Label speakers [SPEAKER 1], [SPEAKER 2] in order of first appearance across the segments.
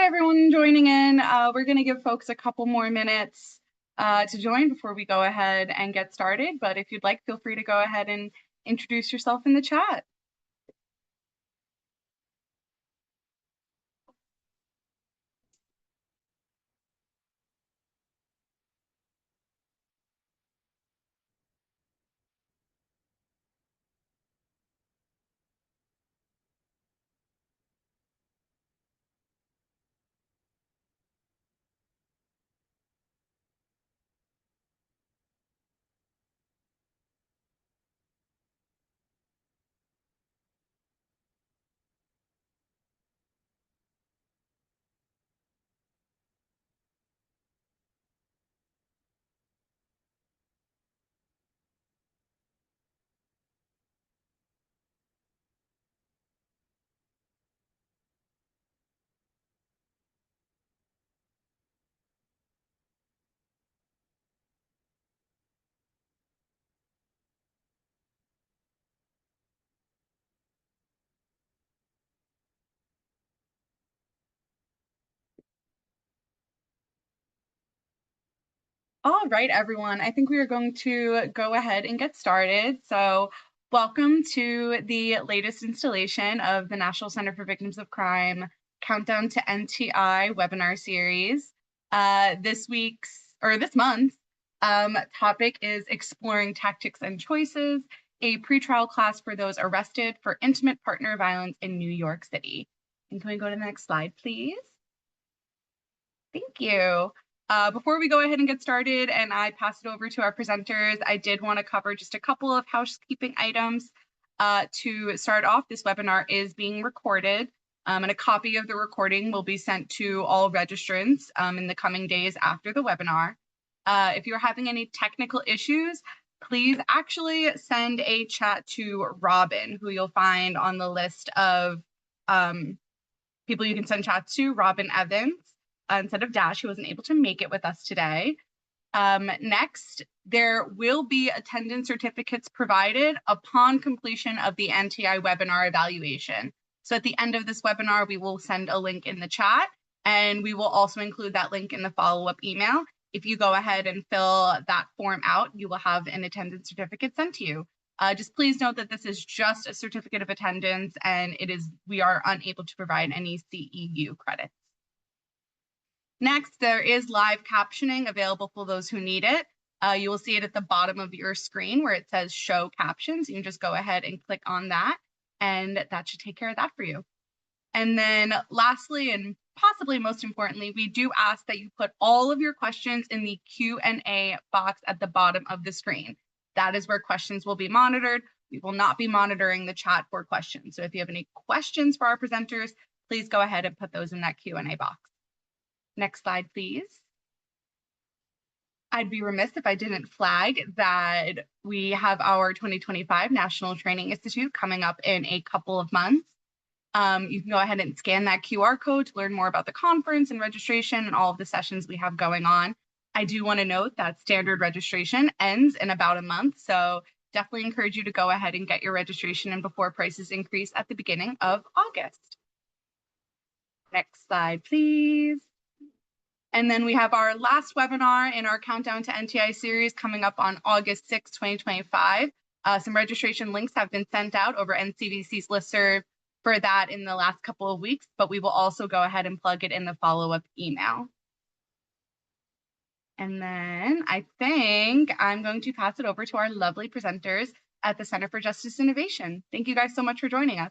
[SPEAKER 1] everyone joining in. We're going to give folks a couple more minutes to join before we go ahead and get started. But if you'd like, feel free to go ahead and introduce yourself in the chat. All right, everyone, I think we are going to go ahead and get started. So welcome to the latest installation of the National Center for Victims of Crime Countdown to NTI webinar series. This month's topic is Exploring Tactics and Choices, a pretrial class for those arrested for intimate partner violence in New York City. And can we go to the next slide, please? Thank you. Before we go ahead and get started and I pass it over to our presenters, I did want to cover just a couple of housekeeping items. To start off, this webinar is being recorded, and a copy of the recording will be sent to all registrants in the coming days after the webinar. If you're having any technical issues, please actually send a chat to Robin, who you'll find on the list of people you can send chats to, Robin Evans. Instead of Dash, who wasn't able to make it with us today. Next, there will be attendance certificates provided upon completion of the NTI webinar evaluation. So at the end of this webinar, we will send a link in the chat, and we will also include that link in the follow-up email. If you go ahead and fill that form out, you will have an attendance certificate sent to you. Just please note that this is just a certificate of attendance, and we are unable to provide any CEU credits. Next, there is live captioning available for those who need it. You will see it at the bottom of your screen where it says show captions. You can just go ahead and click on that, and that should take care of that for you. And then lastly, and possibly most importantly, we do ask that you put all of your questions in the Q&A box at the bottom of the screen. That is where questions will be monitored. We will not be monitoring the chat for questions. So if you have any questions for our presenters, please go ahead and put those in that Q&A box. Next slide, please. I'd be remiss if I didn't flag that we have our 2025 National Training Institute coming up in a couple of months. You can go ahead and scan that QR code to learn more about the conference and registration and all of the sessions we have going on. I do want to note that standard registration ends in about a month, so definitely encourage you to go ahead and get your registration in before prices increase at the beginning of August. Next slide, please. And then we have our last webinar in our Countdown to NTI series coming up on August 6, 2025. Some registration links have been sent out over NCVC's listserv for that in the last couple of weeks, but we will also go ahead and plug it in the follow-up email. And then I think I'm going to pass it over to our lovely presenters at the Center for Justice Innovation. Thank you guys so much for joining us.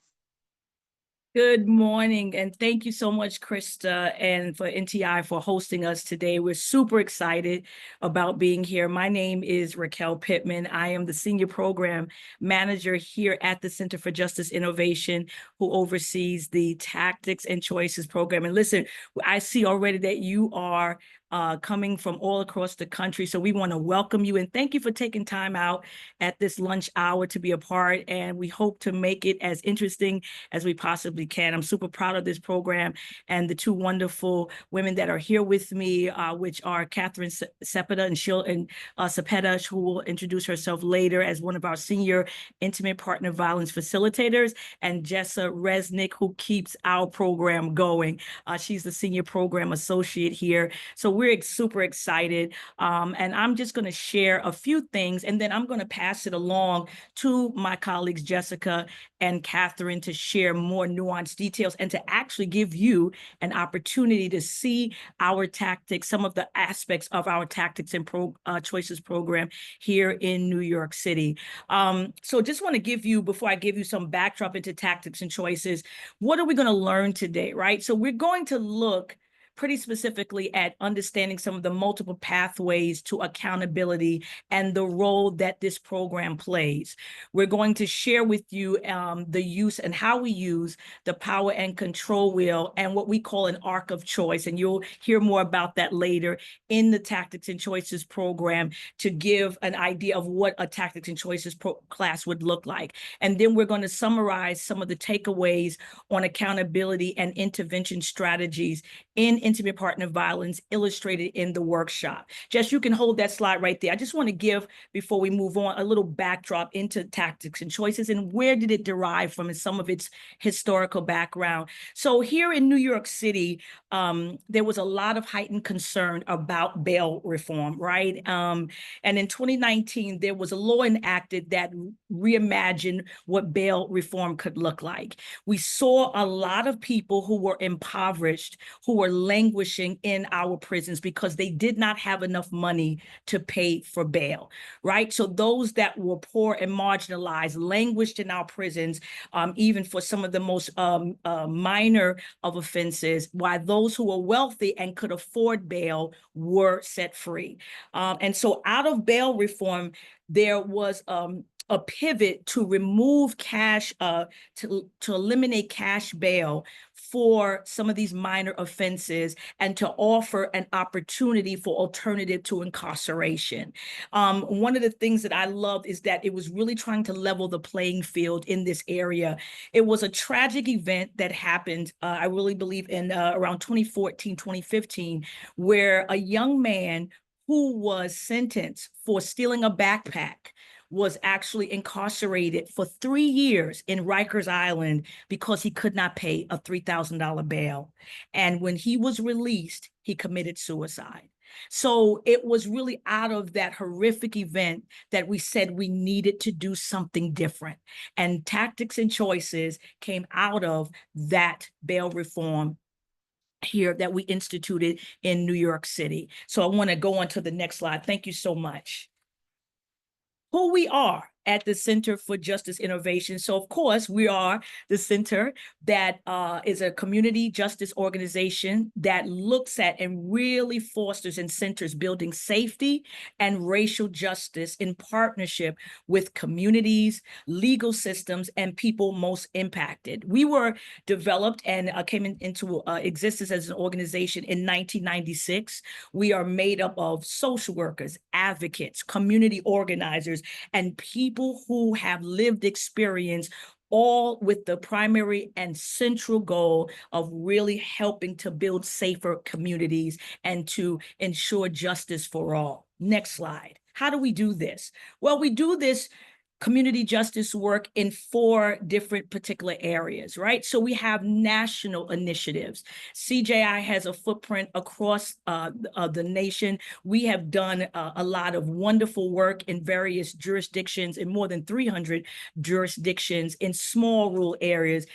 [SPEAKER 2] Good morning, and thank you so much, Krista, and for NTI for hosting us today. We're super excited about being here. My name is Raquel Pittman. I am the Senior Program Manager here at the Center for Justice Innovation, who oversees the Tactics and Choices program. And listen, I see already that you are coming from all across the country. So we want to welcome you and thank you for taking time out at this lunch hour to be a part. And we hope to make it as interesting as we possibly can. I'm super proud of this program and the two wonderful women that are here with me, which are Katherine Cepeda and Cepeda, who will introduce herself later as one of our senior intimate partner violence facilitators, and Jessa Resnick, who keeps our program going. She's the senior program associate here. So we're super excited. And I'm just going to share a few things, and then I'm going to pass it along to my colleagues, Jessica and Katherine, to share more nuanced details and to actually give you an opportunity to see our tactics, some of the aspects of our tactics and choices program here in New York City. So just want to give you, before I give you some backdrop into tactics and choices, what are we going to learn today, right? So we're going to look pretty specifically at understanding some of the multiple pathways to accountability and the role that this program plays. We're going to share with you the use and how we use the power and control wheel and what we call an arc of choice. And you'll hear more about that later in the Tactics and Choices program to give an idea of what a Tactics and Choices class would look like. And then we're going to summarize some of the takeaways on accountability and intervention strategies in intimate partner violence illustrated in the workshop. Jess, you can hold that slide right there. I just want to give, before we move on, a little backdrop into tactics and choices and where did it derive from and some of its historical background. So here in New York City, there was a lot of heightened concern about bail reform, right? And in 2019, there was a law enacted that reimagined what bail reform could look like. We saw a lot of people who were impoverished, who were languishing in our prisons because they did not have enough money to pay for bail, right? So those that were poor and marginalized languished in our prisons, even for some of the most minor of offenses, while those who were wealthy and could afford bail were set free. And so out of bail reform, there was a pivot to remove cash, to eliminate cash bail for some of these minor offenses and to offer an opportunity for alternative to incarceration. One of the things that I loved is that it was really trying to level the playing field in this area. It was a tragic event that happened, I really believe in around 2014, 2015, where a young man who was sentenced for stealing a backpack was actually incarcerated for 3 years in Rikers Island because he could not pay a $3,000 bail. And when he was released, he committed suicide. So it was really out of that horrific event that we said we needed to do something different. And tactics and choices came out of that bail reform here that we instituted in New York City. So I want to go on to the next slide. Thank you so much. Who we are at the Center for Justice Innovation. So of course, we are the center that is a community justice organization that looks at and really fosters and centers building safety and racial justice in partnership with communities, legal systems, and people most impacted. We were developed and came into existence as an organization in 1996. We are made up of social workers, advocates, community organizers, and people who have lived experience, all with the primary and central goal of really helping to build safer communities and to ensure justice for all. Next slide. How do we do this? Well, we do this community justice work in 4 different particular areas, right? So we have national initiatives. CJI has a footprint across the nation. We have done a lot of wonderful work in various jurisdictions, in more than 300 jurisdictions, in small rural areas,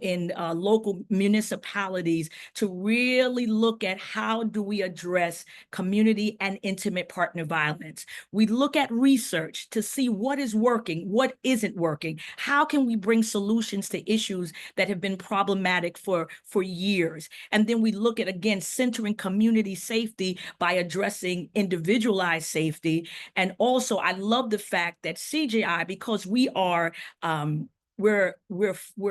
[SPEAKER 2] in local municipalities, to really look at how do we address community and intimate partner violence. We look at research to see what is working, what isn't working, how can we bring solutions to issues that have been problematic for years. And then we look at, again, centering community safety by addressing individualized safety. And also, I love the fact that CJI, because we are we're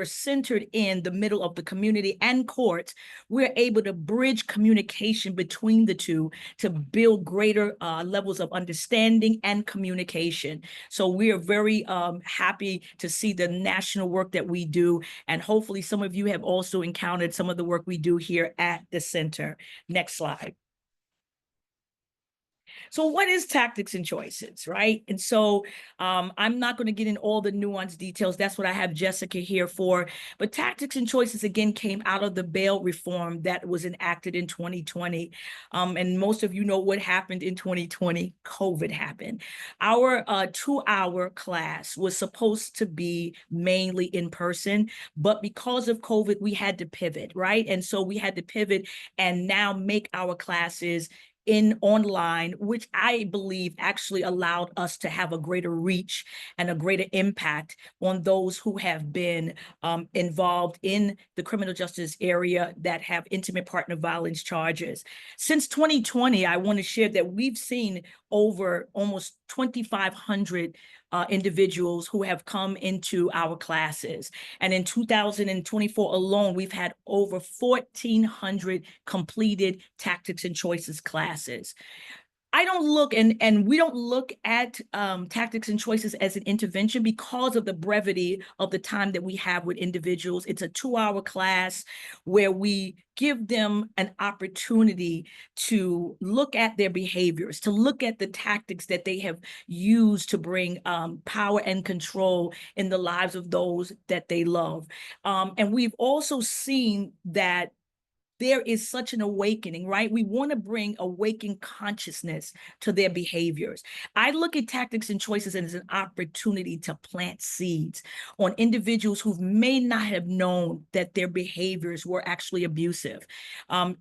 [SPEAKER 2] centered in the middle of the community and courts, we're able to bridge communication between the two to build greater levels of understanding and communication. So we are very happy to see the national work that we do, and hopefully some of you have also encountered some of the work we do here at the center. Next slide. So what is tactics and choices, right? And so I'm not going to get in all the nuanced details. That's what I have Jessica here for. But tactics and choices, again, came out of the bail reform that was enacted in 2020. And most of you know what happened in 2020. COVID happened. Our 2-hour class was supposed to be mainly in person, but because of COVID, we had to pivot, right? And so we had to pivot and now make our classes in online, which I believe actually allowed us to have a greater reach and a greater impact on those who have been involved in the criminal justice area that have intimate partner violence charges. Since 2020, I want to share that we've seen over almost 2,500 individuals who have come into our classes. And in 2024 alone, we've had over 1,400 completed tactics and choices classes. I don't look and we don't look at tactics and choices as an intervention because of the brevity of the time that we have with individuals. It's a 2-hour class where we give them an opportunity to look at their behaviors, to look at the tactics that they have used to bring power and control in the lives of those that they love. And we've also seen that there is such an awakening, right? We want to bring awakened consciousness to their behaviors. I look at tactics and choices as an opportunity to plant seeds on individuals who may not have known that their behaviors were actually abusive.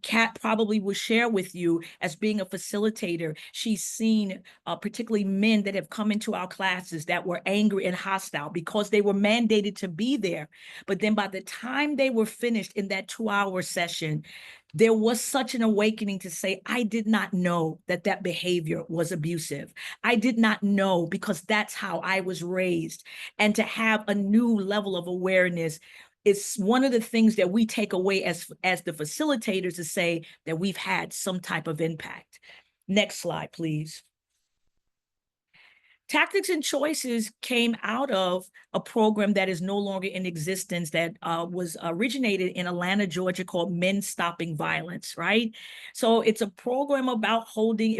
[SPEAKER 2] Kat probably will share with you, as being a facilitator, she's seen particularly men that have come into our classes that were angry and hostile because they were mandated to be there. But then by the time they were finished in that 2-hour session, there was such an awakening to say, I did not know that that behavior was abusive. I did not know because that's how I was raised. And to have a new level of awareness is one of the things that we take away as the facilitators, to say that we've had some type of impact. Next slide, please. Tactics and Choices came out of a program that is no longer in existence that was originated in Atlanta, Georgia, called Men Stopping Violence, right? So it's a program about holding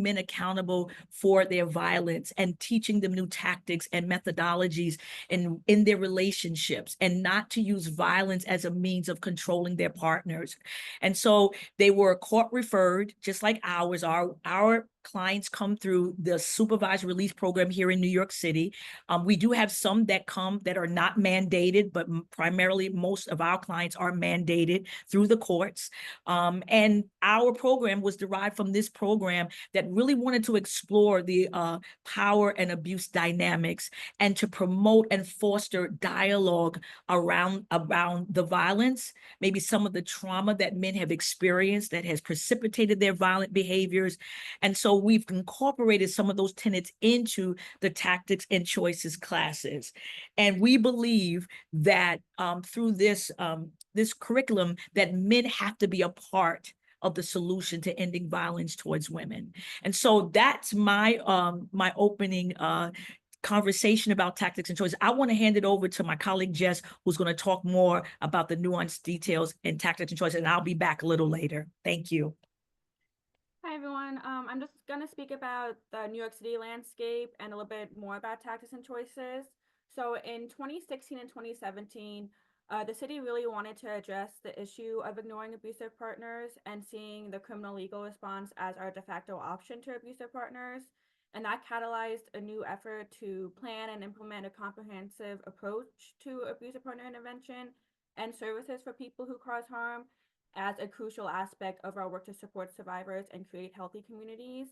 [SPEAKER 2] men accountable for their violence and teaching them new tactics and methodologies in their relationships, and not to use violence as a means of controlling their partners. And so they were court referred, just like ours are. Our clients come through the supervised release program here in New York City. We do have some that come that are not mandated, but primarily most of our clients are mandated through the courts. And our program was derived from this program that really wanted to explore the power and abuse dynamics, and to promote and foster dialogue around the violence, maybe some of the trauma that men have experienced that has precipitated their violent behaviors. And so we've incorporated some of those tenets into the tactics and choices classes. And we believe that through this curriculum, that men have to be a part of the solution to ending violence towards women. And so that's my my opening conversation about tactics and choices. I want to hand it over to my colleague Jess, who's going to talk more about the nuanced details in tactics and choices, and I'll be back a little later. Thank you.
[SPEAKER 3] Hi, everyone. I'm just going to speak about the New York City landscape and a little bit more about tactics and choices. So in 2016 and 2017, the city really wanted to address the issue of ignoring abusive partners and seeing the criminal legal response as our de facto option to abusive partners. And that catalyzed a new effort to plan and implement a comprehensive approach to abusive partner intervention and services for people who cause harm, as a crucial aspect of our work to support survivors and create healthy communities.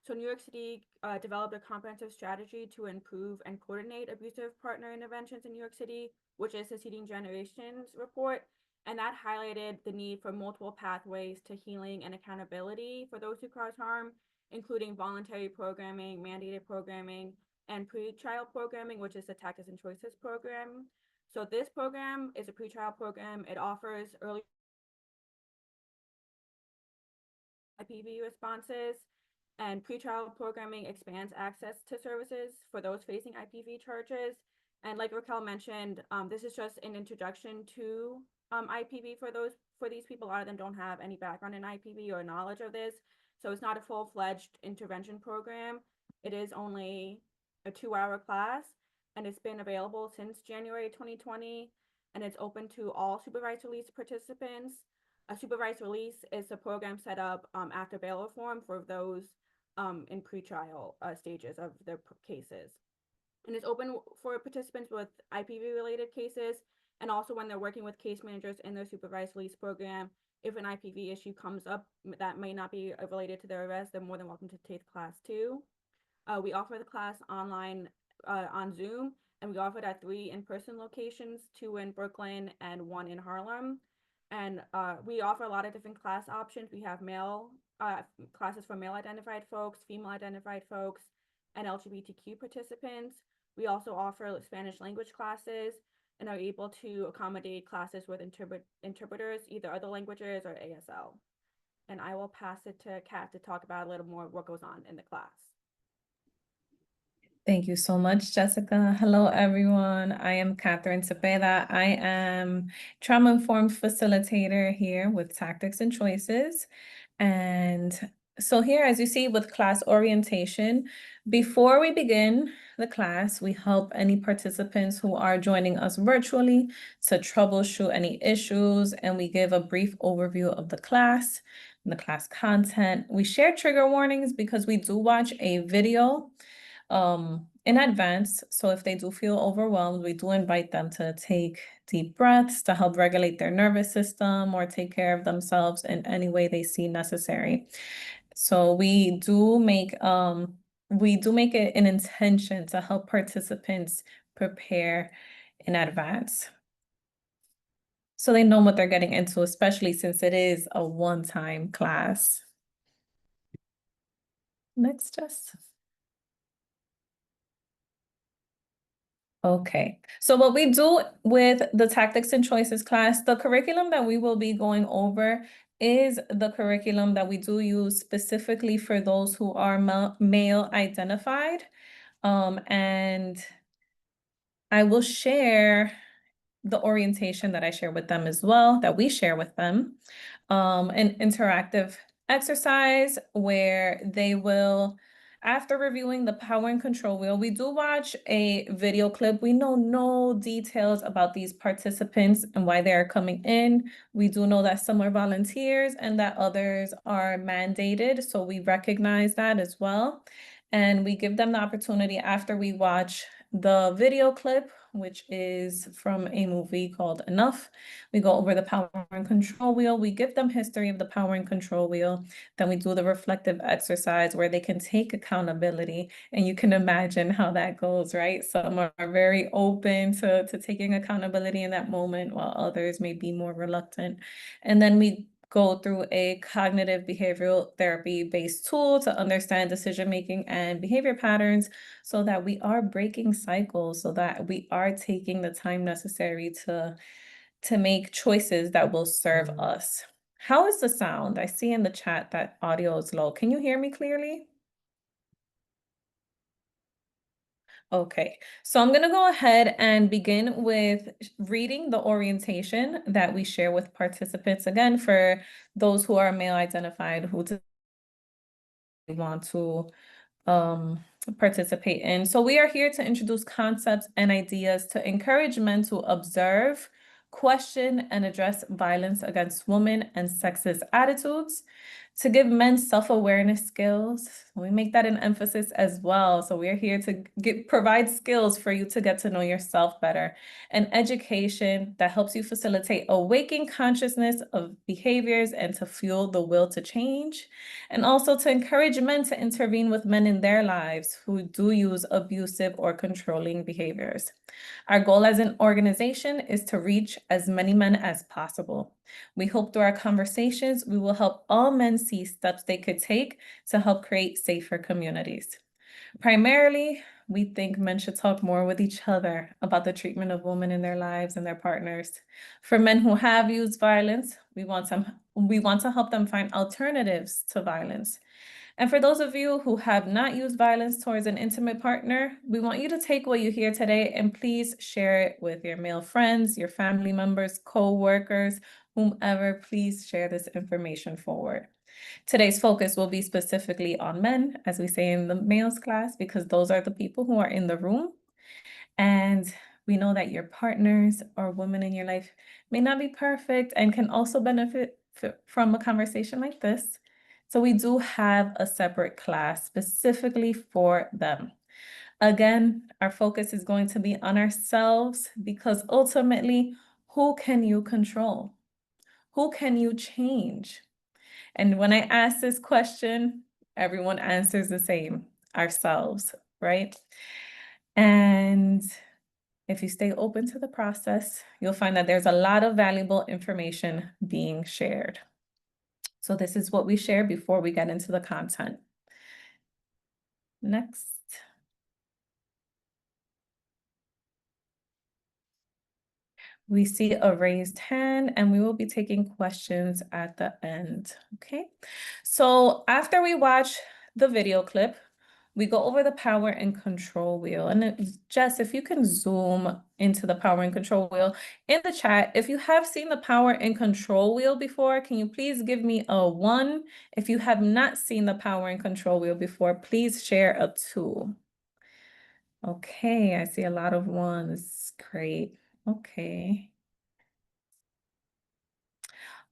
[SPEAKER 3] So New York City developed a comprehensive strategy to improve and coordinate abusive partner interventions in New York City, which is the Seeding Generations report. And that highlighted the need for multiple pathways to healing and accountability for those who cause harm, including voluntary programming, mandated programming, and pretrial programming, which is the Tactics and Choices program. So this program is a pretrial program. It offers early IPV responses, and pretrial programming expands access to services for those facing IPV charges. And like Raquel mentioned, this is just an introduction to IPV for these people. A lot of them don't have any background in IPV or knowledge of this, so it's not a full-fledged intervention program. It is only a 2-hour class, and it's been available since January 2020, and it's open to all supervised release participants. A supervised release is a program set up after bail reform for those in pretrial stages of their cases. And it's open for participants with IPV related cases, and also when they're working with case managers in their supervised release program. If an IPV issue comes up that may not be related to their arrest, they're more than welcome to take class 2. We offer the class online on Zoom, and we offer it at 3 in-person locations, 2 in Brooklyn and 1 in Harlem. And we offer a lot of different class options. We have classes for male identified folks, female identified folks, and LGBTQ participants. We also offer Spanish language classes and are able to accommodate classes with interpreters, either other languages or ASL. And I will pass it to Kat to talk about a little more what goes on in the class.
[SPEAKER 4] Thank you so much, Jessica. Hello, everyone. I am Katherine Cepeda. I am trauma-informed facilitator here with Tactics and Choices. And so here, as you see with class orientation, before we begin the class, we help any participants who are joining us virtually to troubleshoot any issues, and we give a brief overview of the class and the class content. We share trigger warnings because we do watch a video in advance. So if they do feel overwhelmed, we do invite them to take deep breaths to help regulate their nervous system or take care of themselves in any way they see necessary. So we do make it an intention to help participants prepare in advance, so they know what they're getting into, especially since it is a one-time class. Next, Jess. Okay, so what we do with the Tactics and Choices class, the curriculum that we will be going over is the curriculum that we do use specifically for those who are male identified. And I will share the orientation that I share with them as well, that we share with them, an interactive exercise where they will, after reviewing the power and control wheel, we do watch a video clip. We know no details about these participants and why they are coming in. We do know that some are volunteers and that others are mandated, so we recognize that as well. And we give them the opportunity after we watch the video clip, which is from a movie called Enough. We go over the power and control wheel. We give them history of the power and control wheel. Then we do the reflective exercise where they can take accountability. And you can imagine how that goes, right? Some are very open to taking accountability in that moment, while others may be more reluctant. And then we go through a cognitive behavioral therapy based tool to understand decision-making and behavior patterns, so that we are breaking cycles, so that we are taking the time necessary to make choices that will serve us. How is the sound? I see in the chat that audio is low. Can you hear me clearly? Okay, so I'm gonna go ahead and begin with reading the orientation that we share with participants. Again, for those who are male identified, who want to participate in. So we are here to introduce concepts and ideas to encourage men to observe, question, and address violence against women and sexist attitudes, to give men self-awareness skills. We make that an emphasis as well. So we're here to provide skills for you to get to know yourself better, and education that helps you facilitate a waking consciousness of behaviors and to fuel the will to change, and also to encourage men to intervene with men in their lives who do use abusive or controlling behaviors. Our goal as an organization is to reach as many men as possible. We hope through our conversations, we will help all men see steps they could take to help create safer communities. Primarily, we think men should talk more with each other about the treatment of women in their lives and their partners. For men who have used violence, we want to help them find alternatives to violence. And for those of you who have not used violence towards an intimate partner, we want you to take what you hear today and please share it with your male friends, your family members, co-workers, whomever. Please share this information forward. Today's focus will be specifically on men, as we say in the males class, because those are the people who are in the room. And we know that your partners or women in your life may not be perfect and can also benefit from a conversation like this. So we do have a separate class specifically for them. Again, our focus is going to be on ourselves because ultimately, who can you control? Who can you change? And when I ask this question, everyone answers the same, ourselves, right? And if you stay open to the process, you'll find that there's a lot of valuable information being shared. So this is what we share before we get into the content. Next. We see a raised hand and we will be taking questions at the end, okay? So after we watch the video clip, we go over the power and control wheel. And Jess, if you can zoom into the power and control wheel in the chat, if you have seen the power and control wheel before, can you please give me a 1? If you have not seen the power and control wheel before, please share a 2. Okay, I see a lot of 1s. Great. Okay.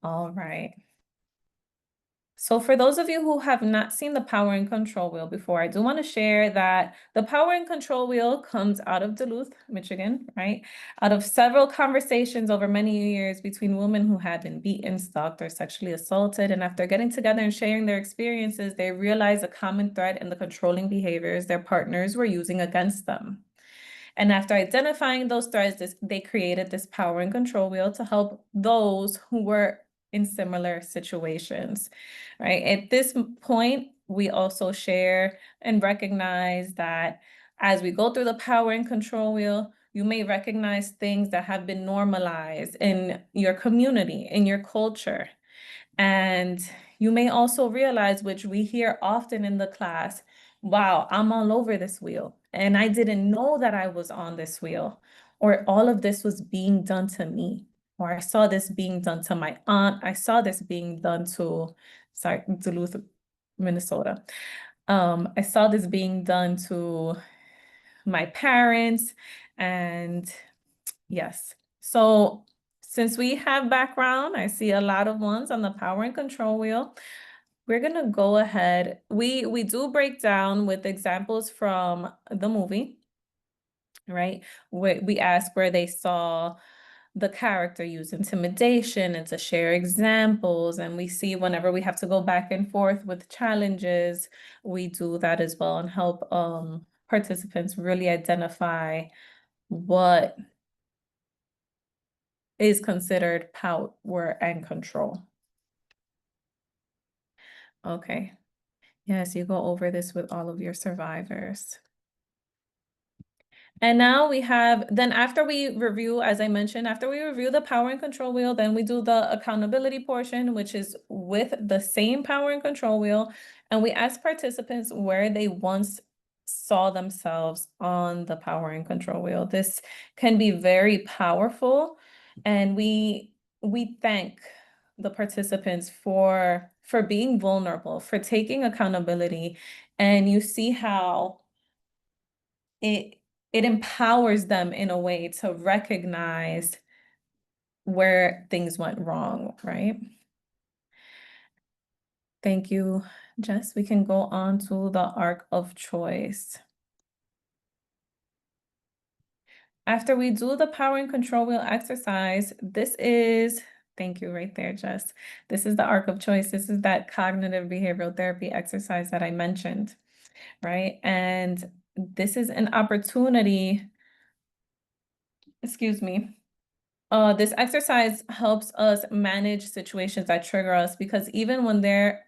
[SPEAKER 4] All right. So for those of you who have not seen the power and control wheel before, I do want to share that the power and control wheel comes out of Duluth, Michigan, right? Out of several conversations over many years between women who had been beaten, stalked, or sexually assaulted. And after getting together and sharing their experiences, they realized a common thread in the controlling behaviors their partners were using against them. And after identifying those threads, they created this power and control wheel to help those who were in similar situations, right? At this point, we also share and recognize that as we go through the power and control wheel, you may recognize things that have been normalized in your community, in your culture. And you may also realize, which we hear often in the class, wow, I'm all over this wheel. And I didn't know that I was on this wheel, or all of this was being done to me, or I saw this being done to my aunt. I saw this being done to, Duluth, Minnesota. I saw this being done to my parents, and yes. So since we have background, I see a lot of 1s on the power and control wheel. We're gonna go ahead. We do break down with examples from the movie, right? We ask where they saw the character use intimidation and to share examples. And we see whenever we have to go back and forth with challenges, we do that as well and help participants really identify what is considered power and control. Okay. Yes, you go over this with all of your survivors. And now we have, then after we review, as I mentioned, after we review the power and control wheel, then we do the accountability portion, which is with the same power and control wheel. And we ask participants where they once saw themselves on the power and control wheel. This can be very powerful. And we thank the participants for being vulnerable, for taking accountability. And you see how it empowers them in a way to recognize where things went wrong, right? Thank you, Jess. We can go on to the arc of choice. After we do the power and control wheel exercise, this is, thank you right there, Jess. This is the arc of choice. This is that cognitive behavioral therapy exercise that I mentioned, right? And this is an opportunity, excuse me. This exercise helps us manage situations that trigger us, because even when there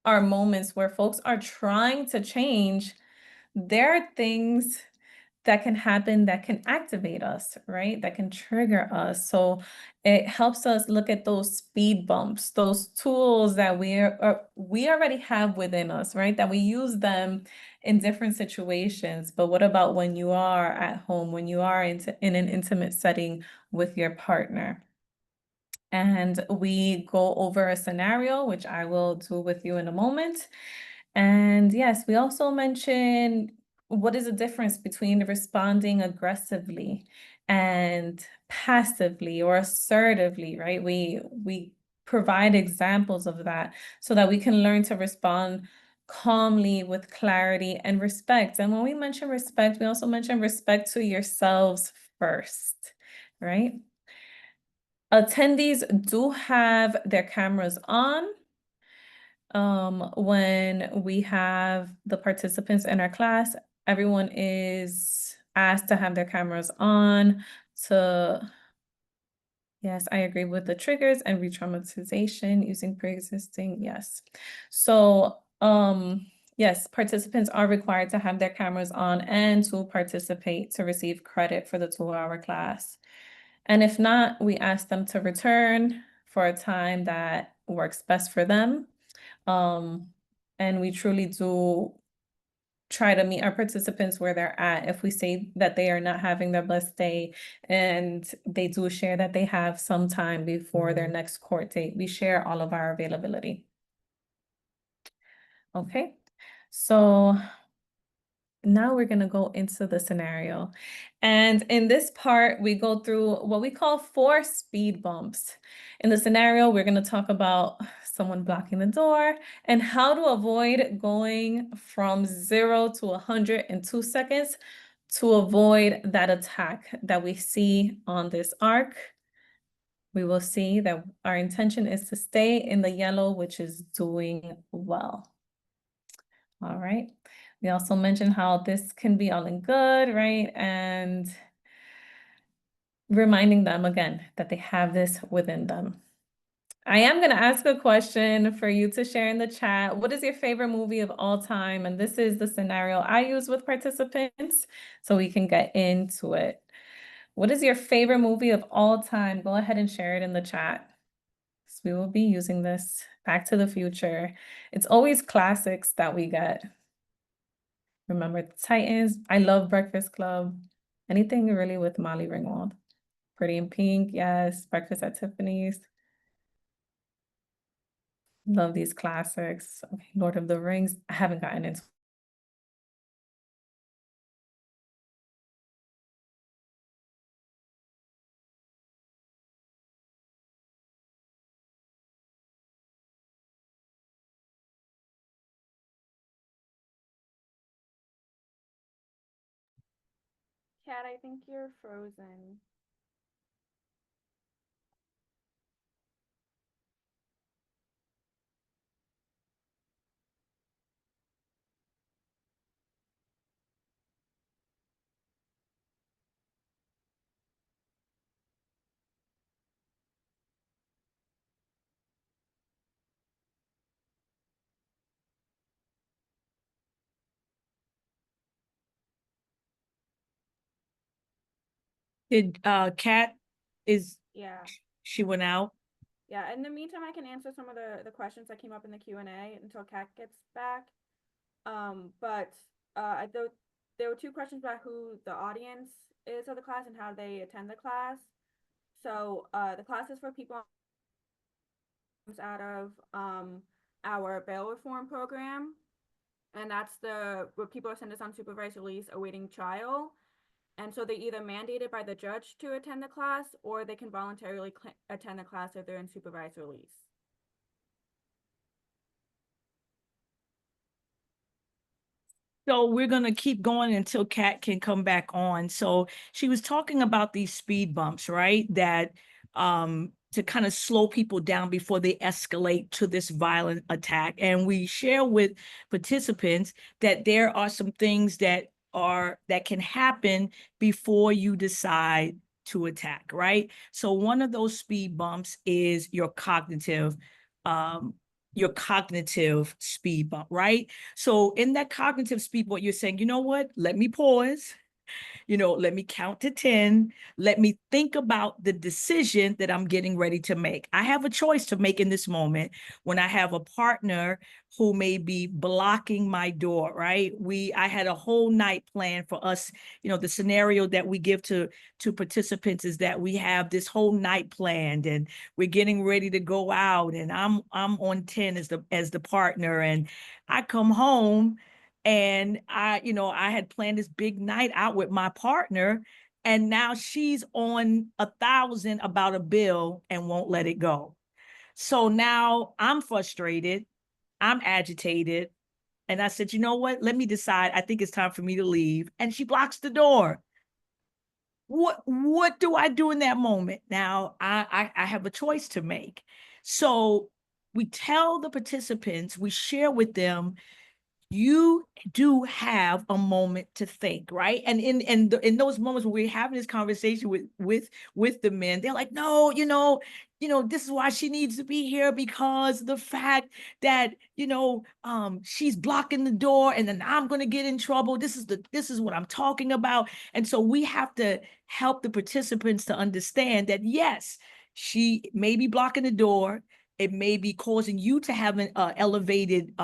[SPEAKER 4] are moments where folks are trying to change, there are things that can happen that can activate us, right? That can trigger us. So it helps us look at those speed bumps, those tools that we already have within us, right? That we use them in different situations. But what about when you are at home, when you are in an intimate setting with your partner? And we go over a scenario, which I will do with you in a moment. And yes, we also mentioned what is the difference between responding aggressively and passively or assertively, right? We provide examples of that so that we can learn to respond calmly with clarity and respect. And when we mention respect, we also mention respect to yourselves first, right? Attendees do have their cameras on when we have the participants in our class. Everyone is asked to have their cameras on yes, I agree with the triggers and re-traumatization using pre-existing, yes. So, yes, participants are required to have their cameras on and to participate to receive credit for the 2-hour class. And if not, we ask them to return for a time that works best for them. And we truly do try to meet our participants where they're at. If we say that they are not having their best day and they do share that they have some time before their next court date, we share all of our availability. Okay, so now we're going to go into the scenario. And in this part, we go through what we call 4 speed bumps. In the scenario, we're going to talk about someone blocking the door and how to avoid going from 0 to 100 in 2 seconds to avoid that attack that we see on this arc. We will see that our intention is to stay in the yellow, which is doing well. All right. We also mentioned how this can be all in good, right? And reminding them again that they have this within them. I am going to ask a question for you to share in the chat. What is your favorite movie of all time? And this is the scenario I use with participants so we can get into it. What is your favorite movie of all time? Go ahead and share it in the chat. So we will be using this. Back to the Future. It's always classics that we get. Remember the Titans. I love Breakfast Club. Anything really with Molly Ringwald. Pretty in Pink, yes. Breakfast at Tiffany's. Love these classics. Okay, Lord of the Rings. I haven't gotten into.
[SPEAKER 3] Kat, I think you're frozen.
[SPEAKER 2] Did Kat
[SPEAKER 3] Yeah.
[SPEAKER 2] she went out?
[SPEAKER 3] Yeah. In the meantime, I can answer some of the questions that came up in the Q&A until Kat gets back. There were 2 questions about who the audience is of the class and how they attend the class. So the class is for people out of our bail reform program, and that's where people are sentenced on supervised release awaiting trial. And so they're either mandated by the judge to attend the class, or they can voluntarily attend the class if they're in supervised release.
[SPEAKER 2] So we're going to keep going until Kat can come back on. So she was talking about these speed bumps, right? That to kind of slow people down before they escalate to this violent attack. And we share with participants that there are some things that can happen before you decide to attack, right? So one of those speed bumps is your cognitive your cognitive speed bump, right? So in that cognitive speed bump, you're saying, you know what? Let me pause. Let me count to 10. Let me think about the decision that I'm getting ready to make. I have a choice to make in this moment when I have a partner who may be blocking my door, right? I had a whole night planned for us. The scenario that we give to participants is that we have this whole night planned and we're getting ready to go out, and I'm on 10 as the partner, and I come home and I had planned this big night out with my partner, and now she's on 1,000 about a bill and won't let it go. So now I'm frustrated, I'm agitated, and I said, you know what? Let me decide. I think it's time for me to leave. And she blocks the door. What do I do in that moment? Now I have a choice to make. So we tell the participants, we share with them, you do have a moment to think, right? And in those moments when we're having this conversation with the men, they're like, no, this is why she needs to be here, because the fact that she's blocking the door and then I'm going to get in trouble. This is what I'm talking about. And so we have to help the participants to understand that, yes, she may be blocking the door. It may be causing you to have an elevated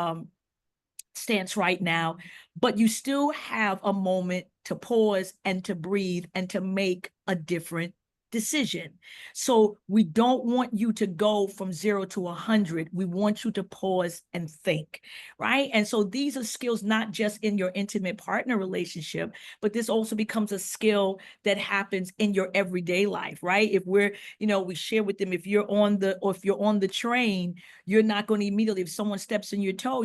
[SPEAKER 2] stance right now, but you still have a moment to pause and to breathe and to make a different decision. So we don't want you to go from 0 to 100. We want you to pause and think, right? And so these are skills not just in your intimate partner relationship, but this also becomes a skill that happens in your everyday life, right? If we share with them, if you're on the train, you're not going to immediately, if someone steps on your toe,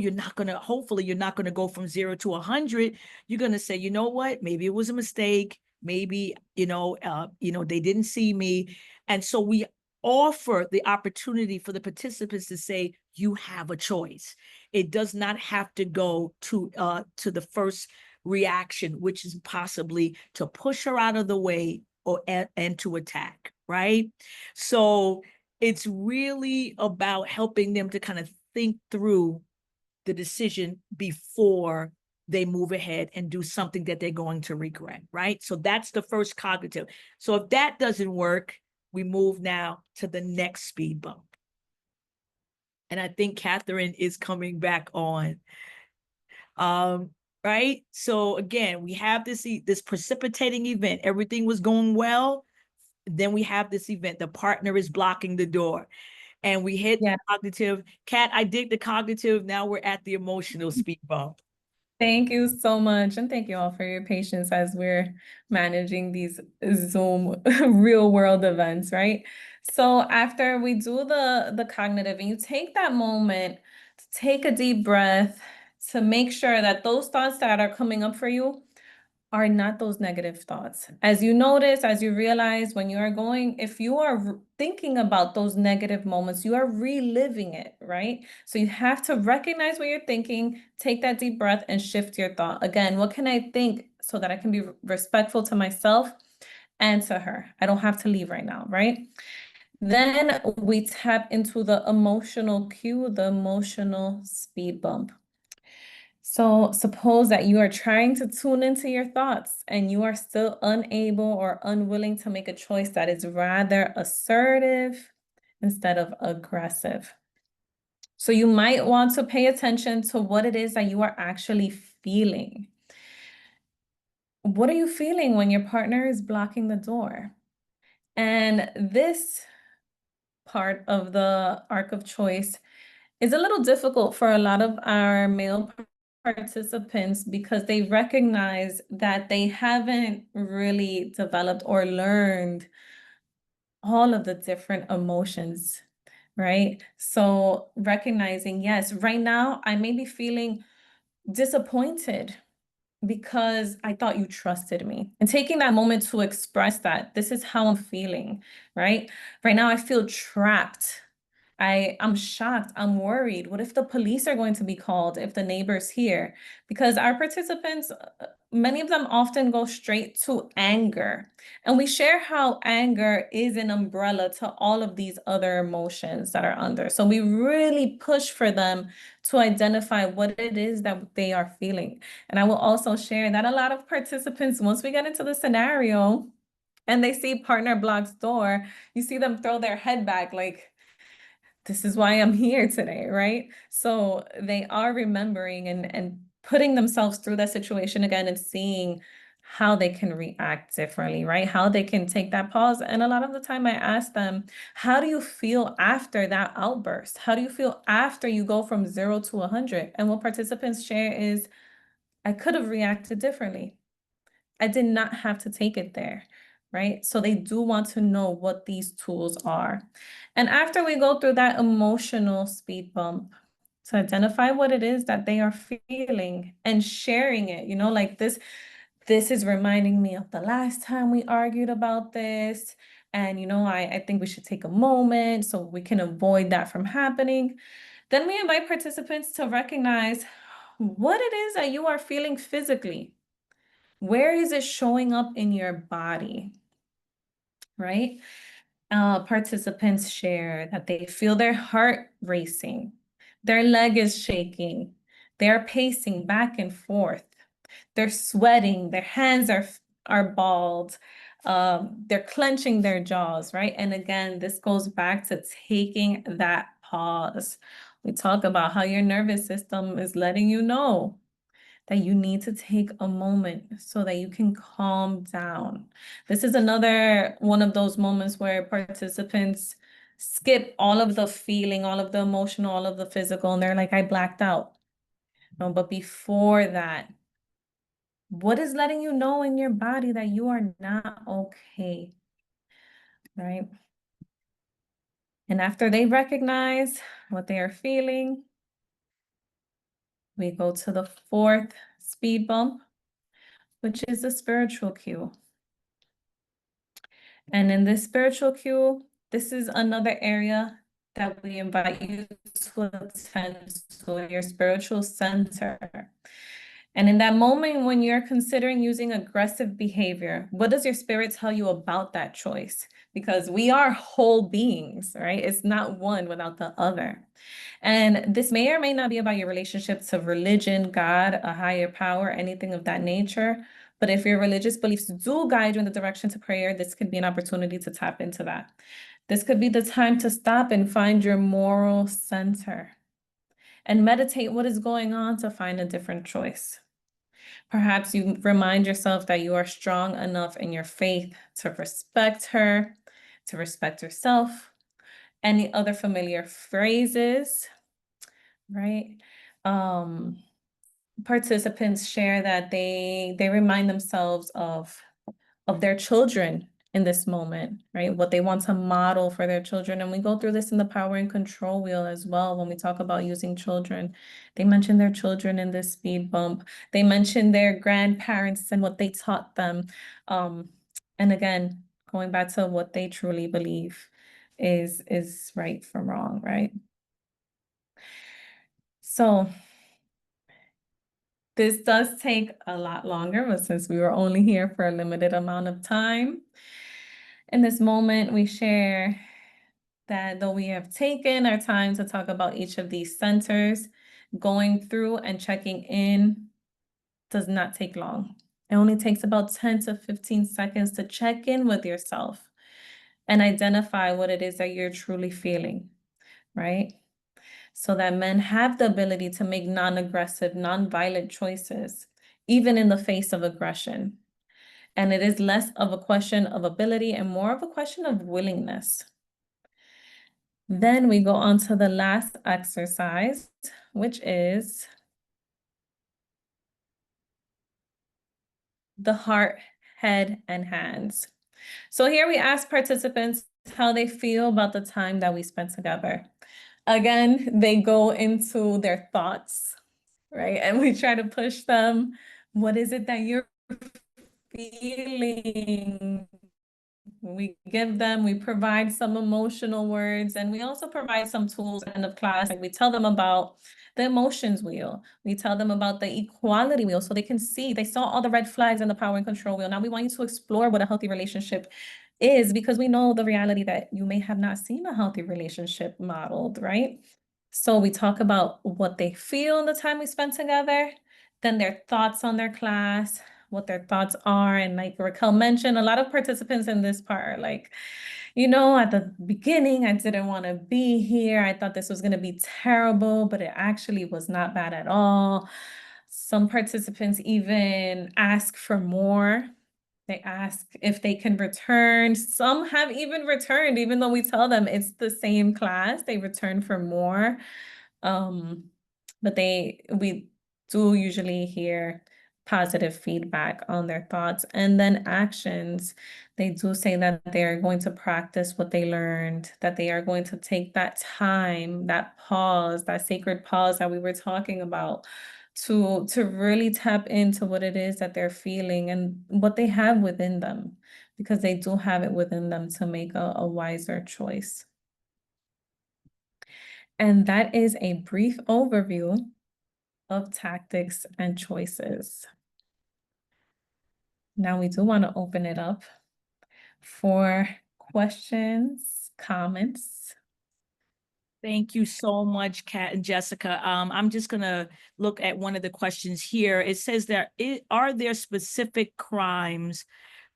[SPEAKER 2] hopefully you're not going to go from 0 to 100. You're going to say, you know what, maybe it was a mistake. Maybe, they didn't see me. And so we offer the opportunity for the participants to say, you have a choice. It does not have to go to the first reaction, which is possibly to push her out of the way and to attack, right? So it's really about helping them to kind of think through the decision before they move ahead and do something that they're going to regret, right? So that's the first cognitive. So if that doesn't work, we move now to the next speed bump. And I think Katherine is coming back on. Right? So again, we have this precipitating event. Everything was going well. Then we have this event. The partner is blocking the door. And we hit the cognitive. Kat, I dig the cognitive. Now we're at the emotional speed bump.
[SPEAKER 4] Thank you so much. And thank you all for your patience as we're managing these Zoom real world events, right? So after we do the cognitive, and you take that moment to take a deep breath to make sure that those thoughts that are coming up for you are not those negative thoughts. As you notice, as you realize when you are going, if you are thinking about those negative moments, you are reliving it, right? So you have to recognize what you're thinking, take that deep breath and shift your thought. Again, what can I think so that I can be respectful to myself and to her? I don't have to leave right now, right? Then we tap into the emotional cue, the emotional speed bump. So suppose that you are trying to tune into your thoughts and you are still unable or unwilling to make a choice that is rather assertive instead of aggressive. So you might want to pay attention to what it is that you are actually feeling. What are you feeling when your partner is blocking the door? And this part of the arc of choice is a little difficult for a lot of our male participants because they recognize that they haven't really developed or learned all of the different emotions, right? So recognizing, yes, right now I may be feeling disappointed because I thought you trusted me, and taking that moment to express that this is how I'm feeling, right? Right now I feel trapped. I'm shocked. I'm worried. What if the police are going to be called if the neighbor's here? Because our participants, many of them often go straight to anger. And we share how anger is an umbrella to all of these other emotions that are under. So we really push for them to identify what it is that they are feeling. And I will also share that a lot of participants, once we get into the scenario and they see partner block's door, you see them throw their head back like, this is why I'm here today, right? So they are remembering and putting themselves through that situation again and seeing how they can react differently, right? How they can take that pause. And a lot of the time I ask them, how do you feel after that outburst? How do you feel after you go from 0 to 100? And what participants share is, I could have reacted differently. I did not have to take it there, right? So they do want to know what these tools are. And after we go through that emotional speed bump, to identify what it is that they are feeling and sharing it, like this is reminding me of the last time we argued about this. And, I think we should take a moment so we can avoid that from happening. Then we invite participants to recognize what it is that you are feeling physically. Where is it showing up in your body, right? Participants share that they feel their heart racing, their leg is shaking, they're pacing back and forth, they're sweating, their hands are balled, they're clenching their jaws, right? And again, this goes back to taking that pause. We talk about how your nervous system is letting you know that you need to take a moment so that you can calm down. This is another one of those moments where participants skip all of the feeling, all of the emotional, all of the physical, and they're like, I blacked out. No, but before that, what is letting you know in your body that you are not okay, right? And after they recognize what they are feeling, we go to the fourth speed bump, which is the spiritual cue. And in this spiritual cue, this is another area that we invite you to attend to your spiritual center. And in that moment when you're considering using aggressive behavior, what does your spirit tell you about that choice? Because we are whole beings, right? It's not one without the other. And this may or may not be about your relationship to religion, God, a higher power, anything of that nature. But if your religious beliefs do guide you in the direction to prayer, this could be an opportunity to tap into that. This could be the time to stop and find your moral center and meditate what is going on to find a different choice. Perhaps you remind yourself that you are strong enough in your faith to respect her, to respect yourself. Any other familiar phrases, right? Participants share that they remind themselves of their children in this moment, right? What they want to model for their children. And we go through this in the power and control wheel as well. When we talk about using children, they mention their children in this speed bump. They mention their grandparents and what they taught them. And again, going back to what they truly believe is right from wrong, right? So this does take a lot longer, but since we were only here for a limited amount of time, in this moment, we share that though we have taken our time to talk about each of these centers, going through and checking in does not take long. It only takes about 10 to 15 seconds to check in with yourself and identify what it is that you're truly feeling, right? So that men have the ability to make non-aggressive, non-violent choices, even in the face of aggression. And it is less of a question of ability and more of a question of willingness. Then we go on to the last exercise, which is the heart, head, and hands. So here we ask participants how they feel about the time that we spent together. Again, they go into their thoughts, right? And we try to push them. What is it that you're feeling? We provide some emotional words, and we also provide some tools at the end of class. Like we tell them about The emotions wheel. We tell them about the equality wheel so they can see, they saw all the red flags in the power and control wheel. Now we want you to explore what a healthy relationship is, because we know the reality that you may have not seen a healthy relationship modeled, right? So we talk about what they feel in the time we spend together, then their thoughts on their class, what their thoughts are. And like Raquel mentioned, a lot of participants in this part are like, at the beginning, I didn't want to be here. I thought this was going to be terrible, but it actually was not bad at all. Some participants even ask for more. They ask if they can return. Some have even returned, even though we tell them it's the same class, they return for more. But we do usually hear positive feedback on their thoughts. And then actions, they do say that they're going to practice what they learned, that they are going to take that time, that pause, that sacred pause that we were talking about, to really tap into what it is that they're feeling and what they have within them, because they do have it within them to make a wiser choice. And that is a brief overview of tactics and choices. Now we do want to open it up for questions, comments.
[SPEAKER 2] Thank you so much, Kat and Jessica. I'm just going to look at one of the questions here. It says are there specific crimes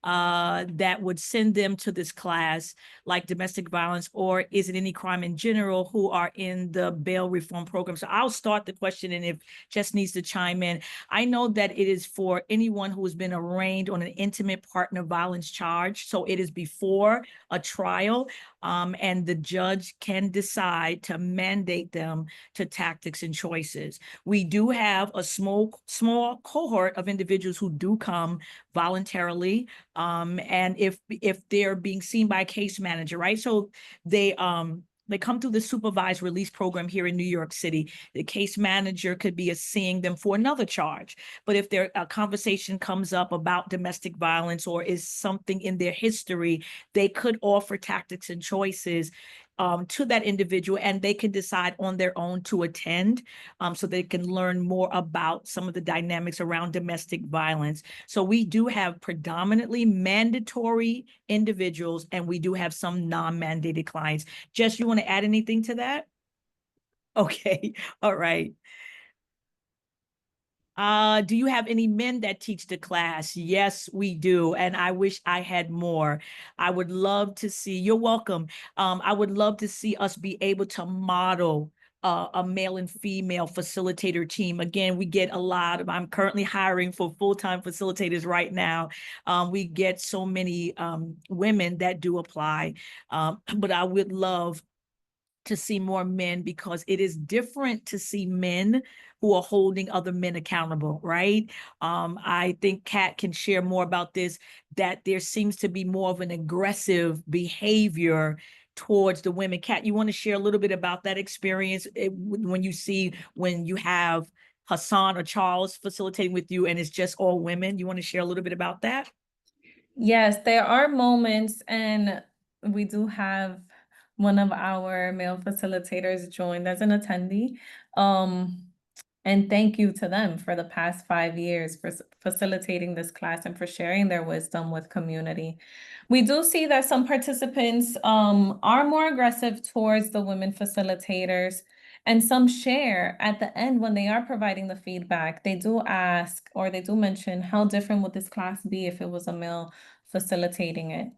[SPEAKER 2] that would send them to this class, like domestic violence, or is it any crime in general who are in the bail reform program? So I'll start the question, and if Jess needs to chime in. I know that it is for anyone who has been arraigned on an intimate partner violence charge. So it is before a trial, and the judge can decide to mandate them to tactics and choices. We do have a small cohort of individuals who do come voluntarily. And if they're being seen by a case manager, right? So they come through the supervised release program here in New York City. The case manager could be seeing them for another charge. But if a conversation comes up about domestic violence or is something in their history, they could offer tactics and choices to that individual, and they can decide on their own to attend, so they can learn more about some of the dynamics around domestic violence. So we do have predominantly mandatory individuals, and we do have some non-mandated clients. Jess, you want to add anything to that? Okay, all right. Do you have any men that teach the class? Yes, we do. And I wish I had more. I would love to see, you're welcome. I would love to see us be able to model a male and female facilitator team. Again, we get a lot of, I'm currently hiring for full-time facilitators right now. We get so many women that do apply, but I would love to see more men, because it is different to see men who are holding other men accountable, right? I think Kat can share more about this, that there seems to be more of an aggressive behavior towards the women. Kat, you want to share a little bit about that experience when you have Hassan or Charles facilitating with you and it's just all women? You want to share a little bit about that?
[SPEAKER 4] Yes, there are moments, and we do have one of our male facilitators joined as an attendee. And thank you to them for the past 5 years for facilitating this class and for sharing their wisdom with community. We do see that some participants are more aggressive towards the women facilitators, and some share at the end when they are providing the feedback. They do ask, or they do mention, how different would this class be if it was a male facilitating it?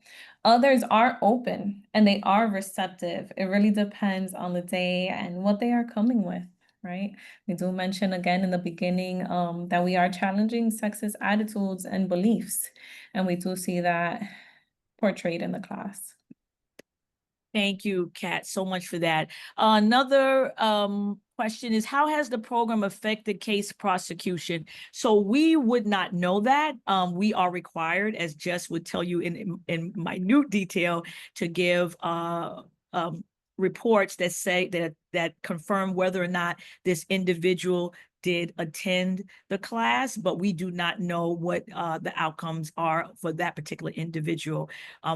[SPEAKER 4] Others are open and they are receptive. It really depends on the day and what they are coming with, right? We do mention again in the beginning that we are challenging sexist attitudes and beliefs, and we do see that portrayed in the class.
[SPEAKER 2] Thank you, Kat, so much for that. Another question is, how has the program affected case prosecution? So we would not know that. We are required, as Jess would tell you in minute detail, to give reports that say that confirm whether or not this individual did attend the class, but we do not know what the outcomes are for that particular individual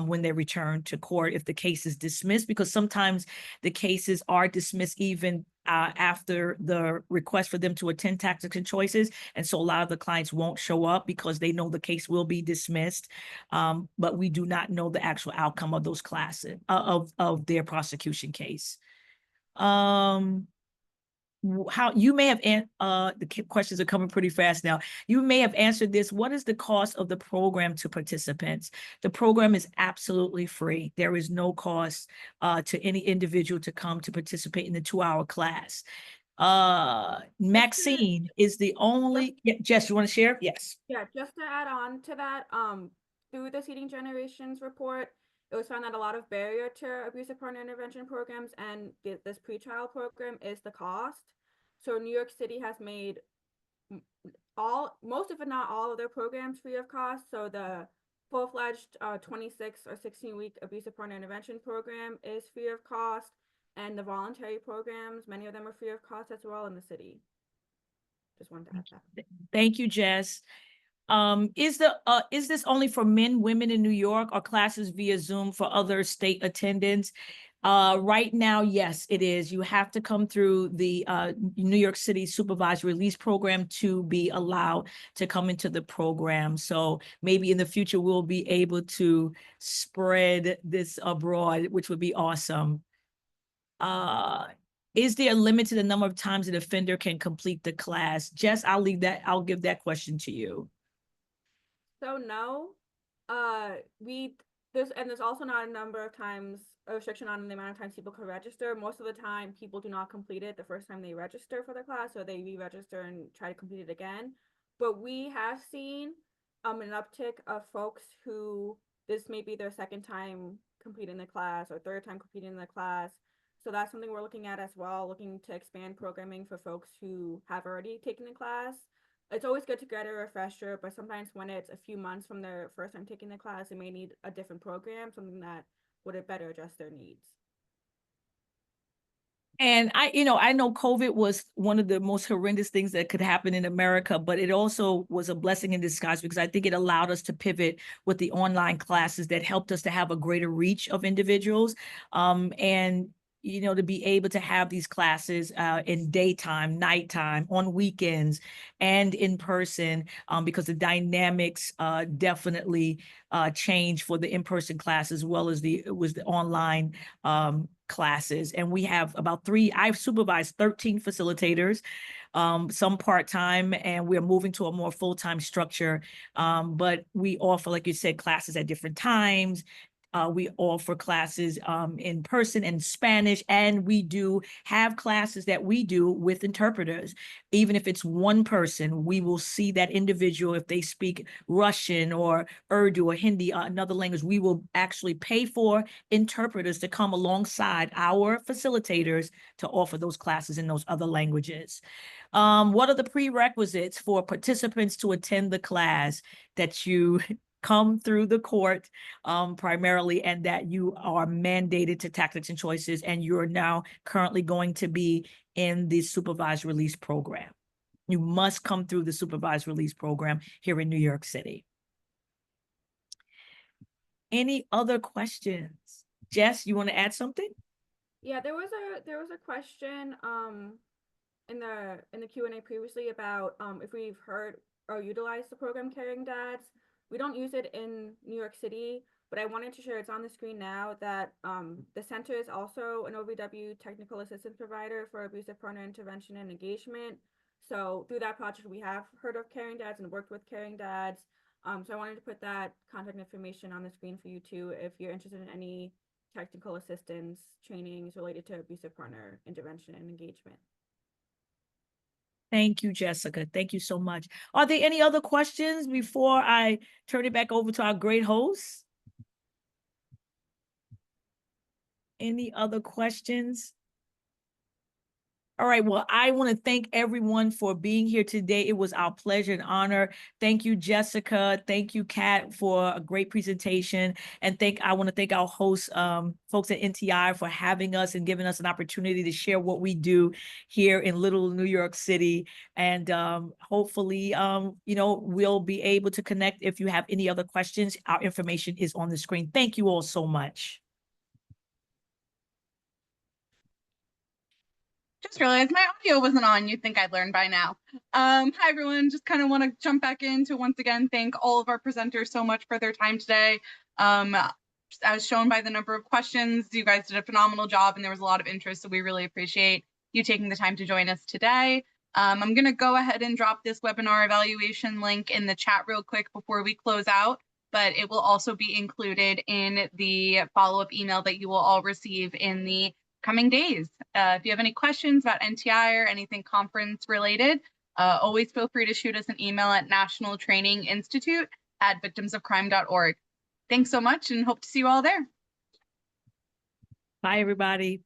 [SPEAKER 2] when they return to court, if the case is dismissed, because sometimes the cases are dismissed even after the request for them to attend Tactics and Choices. And so a lot of the clients won't show up because they know the case will be dismissed. But we do not know the actual outcome of those classes, of their prosecution case. How you may have the questions are coming pretty fast now. You may have answered this. What is the cost of the program to participants? The program is absolutely free. There is no cost to any individual to come to participate in the 2-hour class. Maxine is the only. Yeah, Jess, you want to share? Yes.
[SPEAKER 3] Yeah, just to add on to that, through the Seeding Generations report, it was found that a lot of barrier to abusive partner intervention programs and this pretrial program is the cost. So New York City has made most, if not all, of their programs free of cost. So the full-fledged 26 or 16-week abusive partner intervention program is free of cost, and the voluntary programs, many of them are free of cost as well in the city. Just wanted to add that.
[SPEAKER 2] Thank you, Jess. Is this only for men, women in New York, or classes via Zoom for other state attendants? Right now, yes, it is. You have to come through the New York City Supervised Release Program to be allowed to come into the program. So maybe in the future, we'll be able to spread this abroad, which would be awesome. Is there a limit to the number of times an offender can complete the class? Jess, I'll give that question to you.
[SPEAKER 3] So no, there's also not a number of times, a restriction on the amount of times people can register. Most of the time, people do not complete it the first time they register for the class, so they re-register and try to complete it again. But we have seen an uptick of folks who this may be their second time completing the class or third time completing the class. So that's something we're looking at as well, looking to expand programming for folks who have already taken the class. It's always good to get a refresher, but sometimes when it's a few months from their first time taking the class, they may need a different program, something that would better address their needs.
[SPEAKER 2] And I know COVID was one of the most horrendous things that could happen in America, but it also was a blessing in disguise because I think it allowed us to pivot with the online classes that helped us to have a greater reach of individuals. And to be able to have these classes in daytime, nighttime, on weekends, and in person, because the dynamics definitely change for the in-person class as well as the online classes. And we have I've supervised 13 facilitators, some part-time, and we're moving to a more full-time structure. But we offer, like you said, classes at different times. We offer classes in person in Spanish, and we do have classes that we do with interpreters. Even if it's one person, we will see that individual. If they speak Russian or Urdu or Hindi, another language, we will actually pay for interpreters to come alongside our facilitators to offer those classes in those other languages. What are the prerequisites for participants to attend the class? That you come through the court primarily, and that you are mandated to Tactics and Choices, and you're now currently going to be in the supervised release program. You must come through the supervised release program here in New York City. Any other questions? Jess, you want to add something?
[SPEAKER 3] Yeah, there was a question in the Q&A previously about if we've heard or utilized the program Caring Dads. We don't use it in New York City, but I wanted to share, it's on the screen now, that the center is also an OVW technical assistance provider for abusive partner intervention and engagement. So through that project, we have heard of Caring Dads and worked with Caring Dads. So I wanted to put that contact information on the screen for you too, if you're interested in any technical assistance trainings related to abusive partner intervention and engagement.
[SPEAKER 2] Thank you, Jessica. Thank you so much. Are there any other questions before I turn it back over to our great host? Any other questions? All right, well, I want to thank everyone for being here today. It was our pleasure and honor. Thank you, Jessica. Thank you, Kat, for a great presentation. And I want to thank our hosts, folks at NTI, for having us and giving us an opportunity to share what we do here in Little New York City. And hopefully, we'll be able to connect. If you have any other questions, our information is on the screen. Thank you all so much.
[SPEAKER 1] Just realized my audio wasn't on. You'd think I'd learn by now. Hi, everyone. Just kind of want to jump back in to once again thank all of our presenters so much for their time today. As shown by the number of questions, you guys did a phenomenal job and there was a lot of interest, so we really appreciate you taking the time to join us today. I'm going to go ahead and drop this webinar evaluation link in the chat real quick before we close out, but it will also be included in the follow-up email that you will all receive in the coming days. If you have any questions about NTI or anything conference related, always feel free to shoot us an email at nationaltraininginstitute@victimsofcrime.org. Thanks so much and hope to see you all there.
[SPEAKER 2] Bye, everybody.